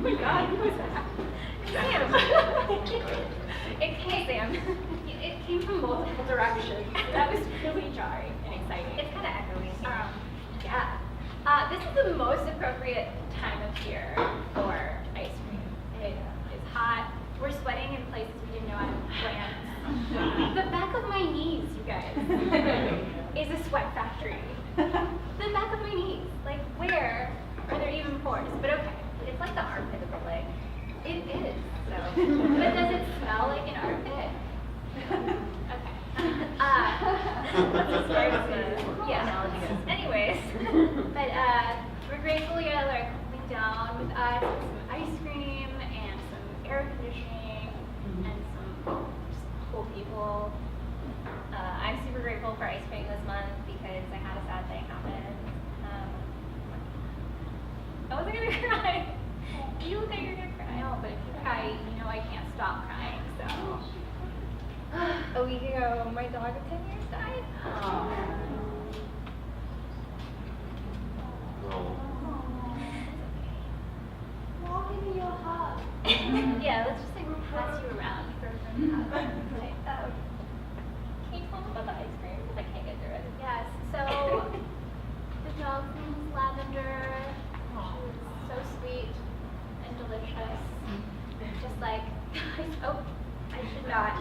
my God, who was that? Sam. Sam. It came from multiple directions. That was really jarring and exciting. It's kind of echoing. Yeah. This is the most appropriate time of year for ice cream. It is hot. We're sweating in places we didn't know how to plant. The back of my knees, you guys, is a sweat factory. The back of my knees. Like, where are there even pores? But okay, it's like the armpit of the leg. It is. So, but does it smell like an armpit? Okay. That's as far as the analogy goes. Anyways, but we're grateful you all are coming down with us with some ice cream and some air conditioning and some just cool people. I'm super grateful for ice cream this month because I had a sad thing happen. I wasn't gonna cry. You look like you're gonna cry. No, but if you cry, you know I can't stop crying. So. A week ago, my dog of 10 years died. Well, give me your hug. Yeah, let's just like pass you around for a hug. Okay, can you tell me about the ice cream? Because I can't get through it. Yes, so the dog's name is Lavender. She was so sweet and delicious. Just like, I should not.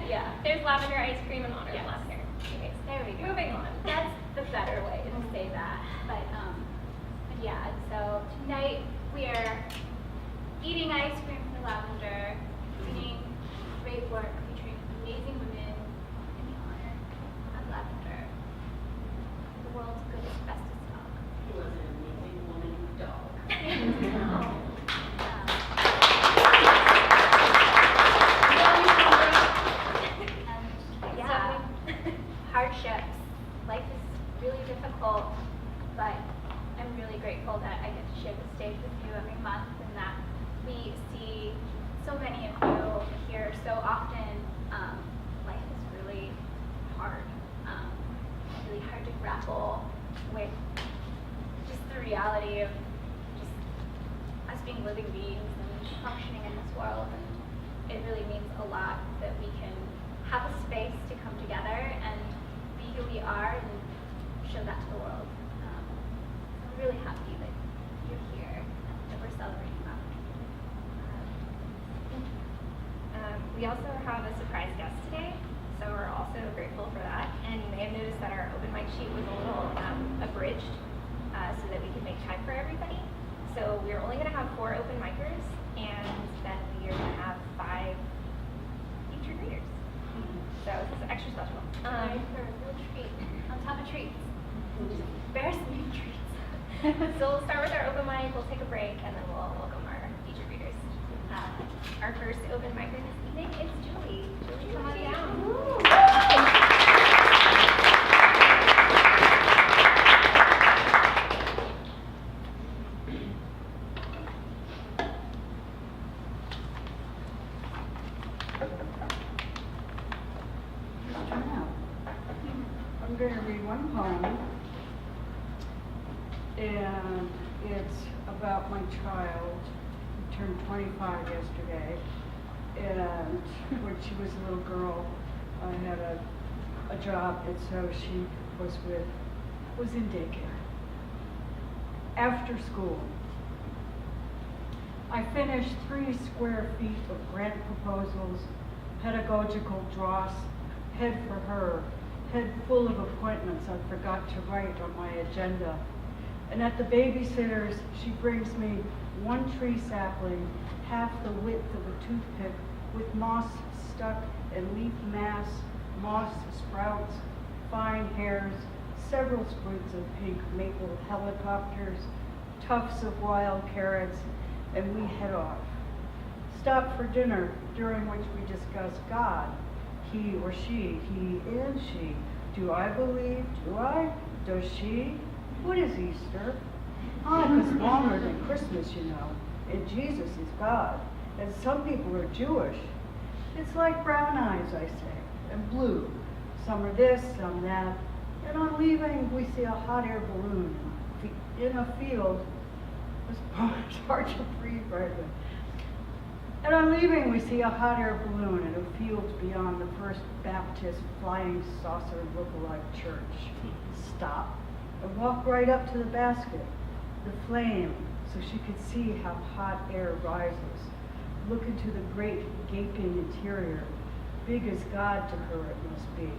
Yeah. There's lavender ice cream in honor of lavender. Okay, there we go. Moving on. That's the better way to say that. But yeah, so tonight we are eating ice cream for lavender, doing great work featuring amazing women in the honor of lavender, the world's goodest, bestest dog. He was an amazing woman dog. Yeah, hardships. Life is really difficult, but I'm really grateful that I get to share the stage with you every month and that we see so many of you here so often. Life is really hard, really hard to grapple with just the reality of just us being living beings and functioning in this world, and it really means a lot that we can have a space to come together and be who we are and show that to the world. I'm really happy that you're here and that we're celebrating that. We also have a surprise guest today, so we're also grateful for that. And you may have noticed that our open mic sheet was a little abridged so that we could make time for everybody. So we're only going to have 4 open micers, and then we are going to have 5 featured readers. So this is extra special. For a real treat, on top of treats. Embarrassing treats. So we'll start with our open mic, we'll take a break, and then we'll welcome our featured readers. Our first open micer this evening is Julie. Julie, come on down. I'm going to read one poem, and it's about my child who turned 25 yesterday. And when she was a little girl, I had a job, and so she was in daycare. After school, I finished 3 square feet of grant proposals, pedagogical dross, head for her, head full of appointments I forgot to write on my agenda. And at the babysitter's, she brings me 1 tree sapling, half the width of a toothpick, with moss stuck and leaf mass, moss sprouts, fine hairs, several sprigs of pink maple helicopters, tufts of wild carrots, and we head off. Stop for dinner, during which we discuss God, he or she, he and she. Do I believe? Do I? Does she? What is Easter? Hanukkah's longer than Christmas, you know, and Jesus is God, and some people are Jewish. It's like brown eyes, I say, and blue. Some are this, some that. And on leaving, we see a hot air balloon in a field It's hard to breathe right now. And on leaving, we see a hot air balloon in a field beyond the First Baptist Flying Saucer lookalike church. Stop and walk right up to the basket, the flame, so she could see how hot air rises. Look into the great gaping interior. Big as God to her it must be.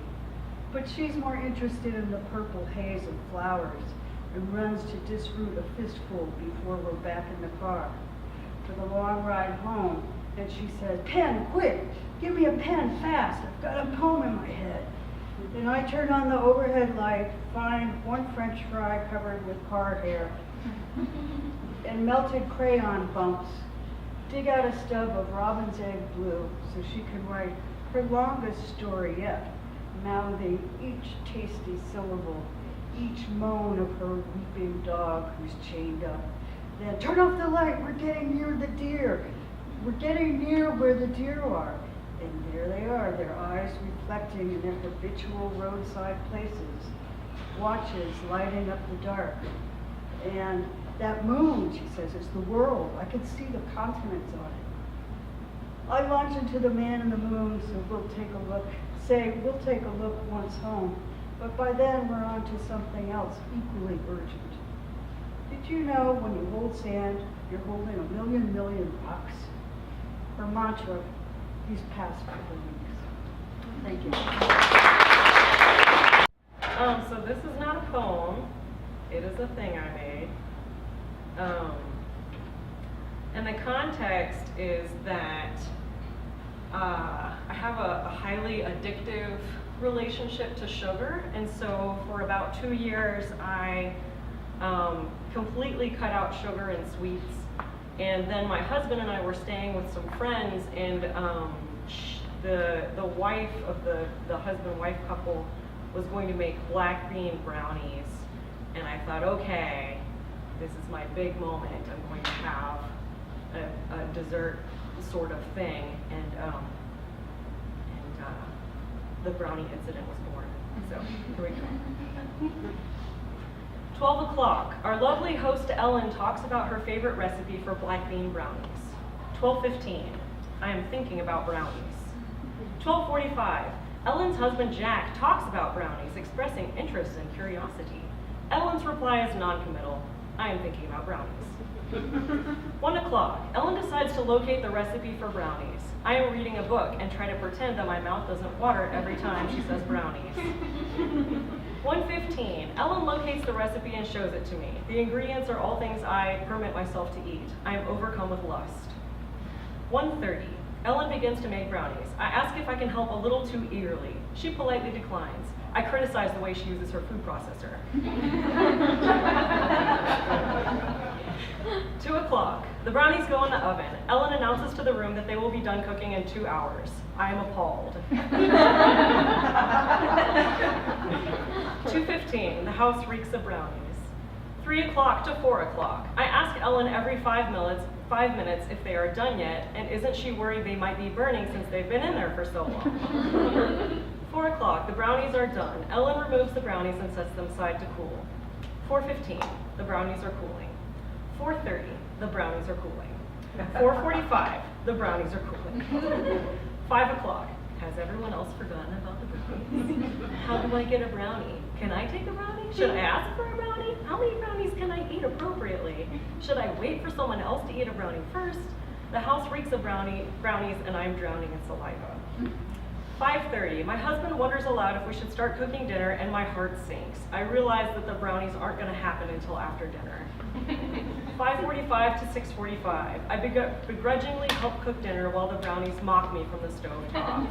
But she's more interested in the purple haze of flowers and runs to disroot a fistful before we're back in the car for the long ride home. And she says, "Pen, quick, give me a pen fast. I've got a poem in my head." And I turn on the overhead light, find one French fry covered with car hair and melted crayon bumps, dig out a stub of robin's egg blue so she can write her longest story yet, mouthing each tasty syllable, each moan of her weeping dog who's chained up. Then, "Turn off the light, we're getting near the deer. We're getting near where the deer are." And there they are, their eyes reflecting in their habitual roadside places, watches lighting up the dark. And that moon, she says, is the world. I can see the continents on it. I launch into the man in the moon, so we'll take a look once home. But by then, we're on to something else equally urgent. Did you know when you hold sand, you're holding a million rocks? Her mantra these past couple weeks. Thank you. So this is not a poem. It is a thing I made. And the context is that I have a highly addictive relationship to sugar, and so for about 2 years I completely cut out sugar and sweets. And then my husband and I were staying with some friends, and the wife of the husband-wife couple was going to make black bean brownies. And I thought, okay, this is my big moment. I'm going to have a dessert sort of thing. And the brownie incident was born. So here we go. 12 o'clock. Our lovely host Ellen talks about her favorite recipe for black bean brownies. 12:15. I am thinking about brownies. 12:45. Ellen's husband Jack talks about brownies, expressing interest and curiosity. Ellen's reply is non-committal. I am thinking about brownies. 1 o'clock. Ellen decides to locate the recipe for brownies. I am reading a book and try to pretend that my mouth doesn't water every time she says brownies. 1:15. Ellen locates the recipe and shows it to me. The ingredients are all things I permit myself to eat. I am overcome with lust. 1:30. Ellen begins to make brownies. I ask if I can help a little too eagerly. She politely declines. I criticize the way she uses her food processor. 2 o'clock. The brownies go in the oven. Ellen announces to the room that they will be done cooking in 2 hours. I am appalled. 2:15. The house reeks of brownies. 3 o'clock to 4 o'clock. I ask Ellen every 5 minutes if they are done yet, and isn't she worried they might be burning since they've been in there for so long? 4 o'clock. The brownies are done. Ellen removes the brownies and sets them aside to cool. 4:15. The brownies are cooling. 4:30. The brownies are cooling. 4:45. The brownies are cooling. 5 o'clock. Has everyone else forgotten about the brownies? How do I get a brownie? Can I take a brownie? Should I ask for a brownie? How many brownies can I eat appropriately? Should I wait for someone else to eat a brownie first? The house reeks of brownies and I'm drowning in saliva. 5:30. My husband wonders aloud if we should start cooking dinner and my heart sinks. I realize that the brownies aren't going to happen until after dinner. 5:45 to 6:45. I begrudgingly help cook dinner while the brownies mock me from the stovetop.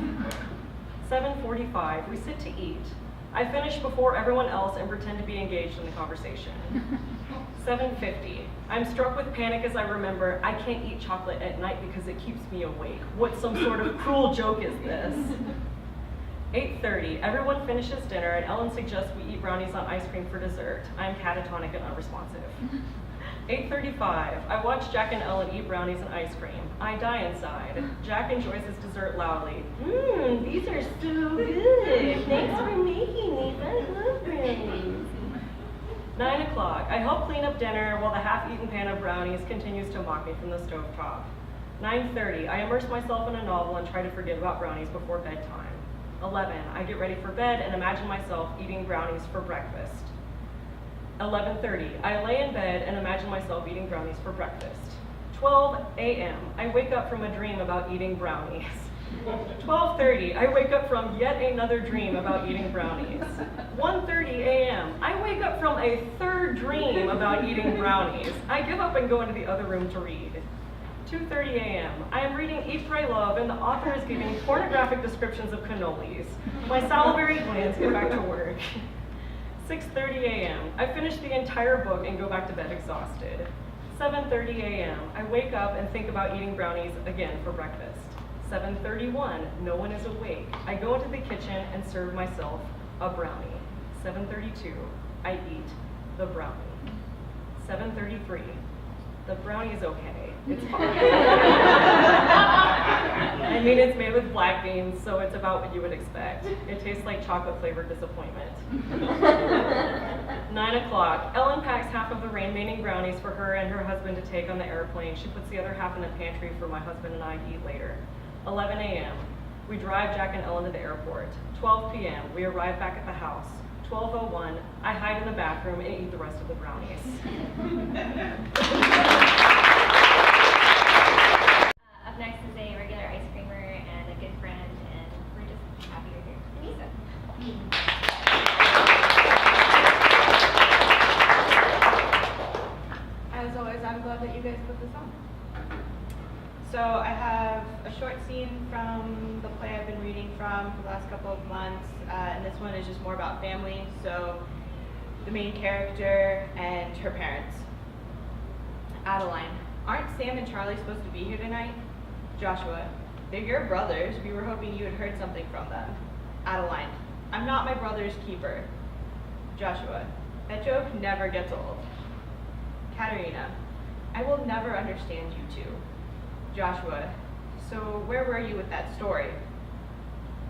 7:45. We sit to eat. I finish before everyone else and pretend to be engaged in the conversation. 7:50. I'm struck with panic as I remember I can't eat chocolate at night because it keeps me awake. What some sort of cruel joke is this? 8:30. Everyone finishes dinner and Ellen suggests we eat brownies on ice cream for dessert. I am catatonic and unresponsive. 8:35. I watch Jack and Ellen eat brownies and ice cream. I die inside. Jack enjoys his dessert loudly. These are so good. Thanks for making these. I love brownies. 9 o'clock. I help clean up dinner while the half-eaten pan of brownies continues to mock me from the stovetop. 9:30. I immerse myself in a novel and try to forget about brownies before bedtime. 11. I get ready for bed and imagine myself eating brownies for breakfast. 11:30. I lay in bed and imagine myself eating brownies for breakfast. 12 a.m. I wake up from a dream about eating brownies. 12:30. I wake up from yet another dream about eating brownies. 1:30 a.m. I wake up from a third dream about eating brownies. I give up and go into the other room to read. 2:30 a.m. I am reading Eat, Pray, Love, and the author is giving pornographic descriptions of cannolis. My salivary glands get back to work. 6:30 a.m. I finish the entire book and go back to bed exhausted. 7:30 a.m. I wake up and think about eating brownies again for breakfast. 7:31, no one is awake. I go into the kitchen and serve myself a brownie. 7:32, I eat the brownie. 7:33, the brownie is okay. It's fine. I mean, it's made with black beans, so it's about what you would expect. It tastes like chocolate-flavored disappointment. 9 o'clock, Ellen packs half of the rain-making brownies for her and her husband to take on the airplane. She puts the other half in the pantry for my husband and I to eat later. 11 a.m., we drive Jack and Ellen to the airport. 12 p.m., we arrive back at the house. 12:01, I hide in the bathroom and eat the rest of the brownies. Up next is a regular ice creamer and a good friend, and we're just happy you're here. Aneesa. As always, I'm glad that you guys put this on. So I have a short scene from the play I've been reading from for the last couple of months, and this one is just more about family. So the main character and her parents. Adeline, aren't Sam and Charlie supposed to be here tonight? Joshua, they're your brothers. We were hoping you had heard something from them. Adeline, I'm not my brother's keeper. Joshua, that joke never gets old. Katerina, I will never understand you two. Joshua, so where were you with that story?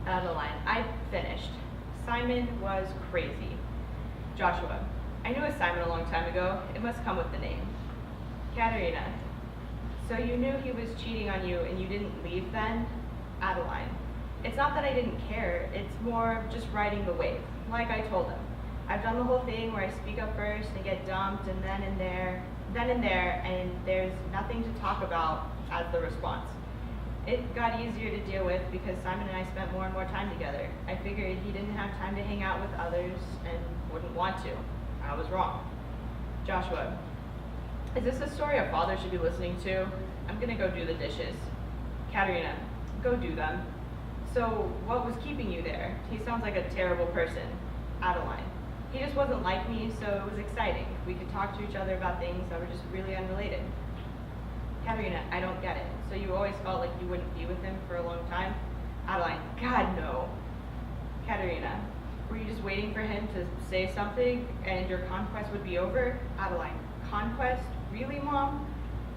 Adeline, I finished. Simon was crazy. Joshua, I knew a Simon a long time ago. It must come with the name. Katerina, so you knew he was cheating on you and you didn't leave then? Adeline, it's not that I didn't care. It's more of just riding the wave, like I told him. I've done the whole thing where I speak up first and get dumped, and then and there, and there's nothing to talk about as the response. It got easier to deal with because Simon and I spent more and more time together. I figured he didn't have time to hang out with others and wouldn't want to. I was wrong. Joshua, is this a story a father should be listening to? I'm gonna go do the dishes. Katerina, go do them. So what was keeping you there? He sounds like a terrible person. Adeline, he just wasn't like me, so it was exciting. We could talk to each other about things that were just really unrelated. Katerina, I don't get it. So you always felt like you wouldn't be with him for a long time? Adeline, God, no. Katerina, were you just waiting for him to say something and your conquest would be over? Adeline, conquest? Really, Mom?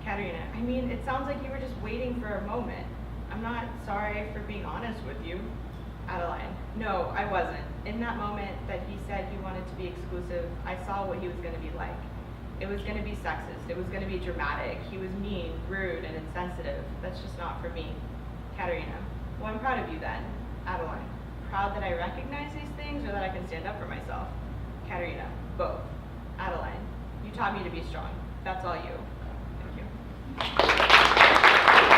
Katerina, I mean, it sounds like you were just waiting for a moment. I'm not sorry for being honest with you. Adeline, no, I wasn't. In that moment that he said he wanted to be exclusive, I saw what he was going to be like. It was going to be sexist. It was going to be dramatic. He was mean, rude, and insensitive. That's just not for me. Katerina, well, I'm proud of you then. Adeline, proud that I recognize these things or that I can stand up for myself? Katerina, both. Adeline, you taught me to be strong. That's all you.